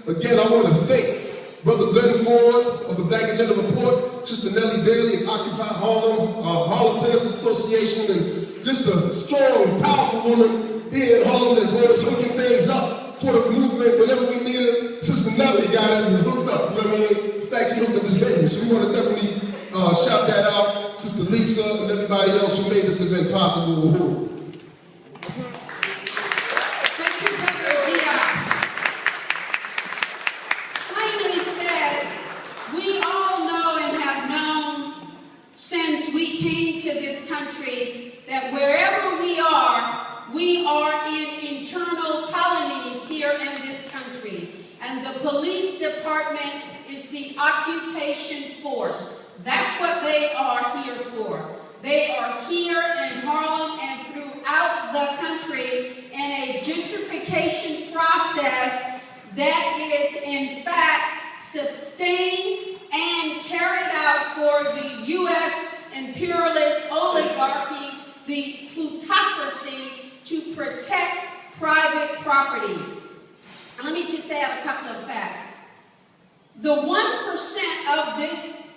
Again, I want to thank Brother Glenn Ford of the Black Agenda Report, Sister Nellie Bailey of Occupy Harlem, Harlem Tenants Association, and just a strong, powerful woman here in Harlem that's always hooking things up for the movement. Whenever we need it, Sister Nellie got it hooked up, you know what I mean? In fact, she hooked up this baby. So we want to definitely shout that out. Sister Lisa and everybody else who made this event possible. That wherever we are in internal colonies here in this country. And the police department is the occupation force. That's what they are here for. They are here in Harlem and throughout the country in a gentrification process that is in fact sustained and carried out for the U.S. imperialist oligarchy, the plutocracy, to protect private property. Let me just add a couple of facts. The 1% of this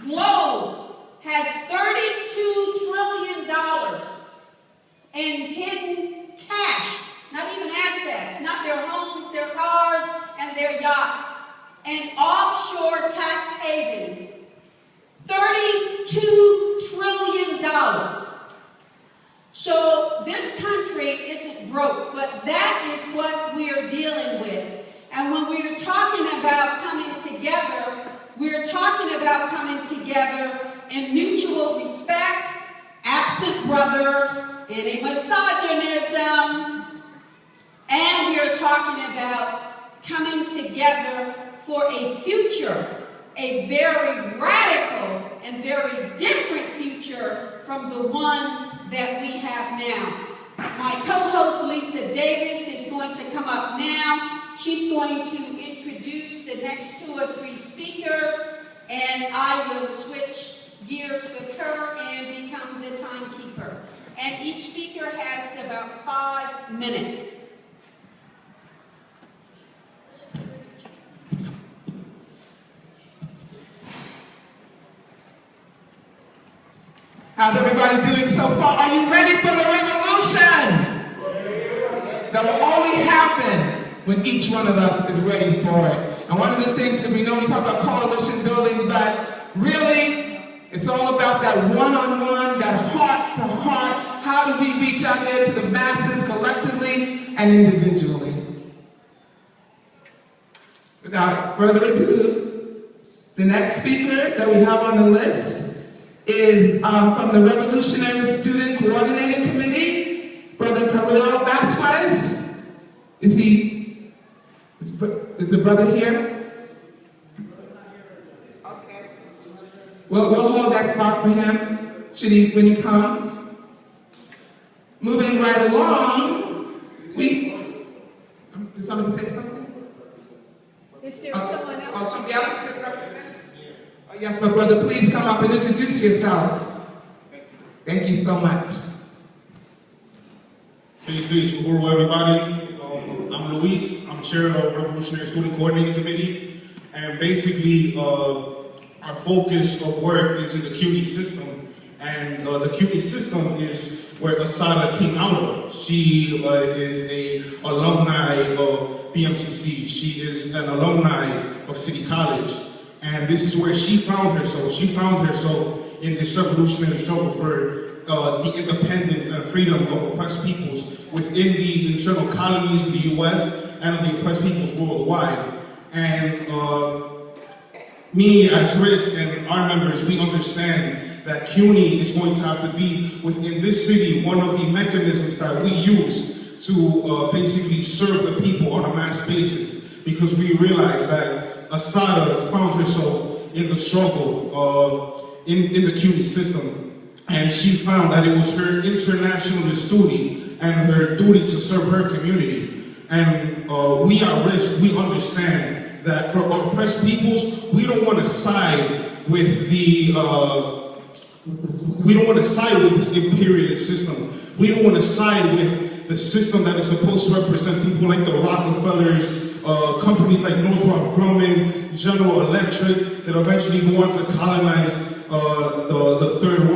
globe has $32 trillion in hidden cash, not even assets, not their homes, their cars, and their yachts, and offshore tax havens. $32 trillion. So this country isn't broke, but that is what we're dealing with. And when we're talking about coming together, we're talking about coming together in mutual respect, absent brothers, any misogynism, and we're talking about coming together for a future, a very radical and very different future from the one that we have now. My co-host Lisa Davis is going to come up now. She's going to introduce the next 2 or 3 speakers, and I will switch gears with her and become the timekeeper. And each speaker has about 5 minutes. How's everybody doing so far? Are you ready for the revolution? That will only happen when each one of us is ready for it. And one of the things that we know, we talk about coalition building, but really, it's all about that one-on-one, that heart-to-heart. How do we reach out there to the masses collectively and individually? Without further ado, the next speaker that we have on the list is from the Revolutionary Student Coordinating Committee, Brother Khalil Vasquez. Is the brother here? Okay. Well, we'll hold that spot for him when he comes. Moving right along, did somebody say something? Is there someone else? Oh, somebody else is representing? Oh, yes, my brother, please come up and introduce yourself. Thank you so much. Peace, Uhuru, everybody. I'm Luis. I'm chair of Revolutionary Student Coordinating Committee. And basically, our focus of work is in the CUNY system. And the CUNY system is where Assata came out of. She is an alumni of BMCC. She is an alumni of City College. And this is where she found herself. She found herself in this revolutionary struggle for the independence and freedom of oppressed peoples within the internal colonies of the U.S. and of the oppressed peoples worldwide. And me as RISC and our members, we understand that CUNY is going to have to be within this city one of the mechanisms that we use to basically serve the people on a mass basis, because we realize that Assata found herself in the struggle in the CUNY system. And she found that it was her internationalist duty and her duty to serve her community. And we at RISC, we understand that for oppressed peoples, we don't want to side with the, we don't want to side with this imperialist system. We don't want to side with the system that is supposed to represent people like the Rockefellers, companies like Northrop Grumman, General Electric, that eventually go on to colonize the third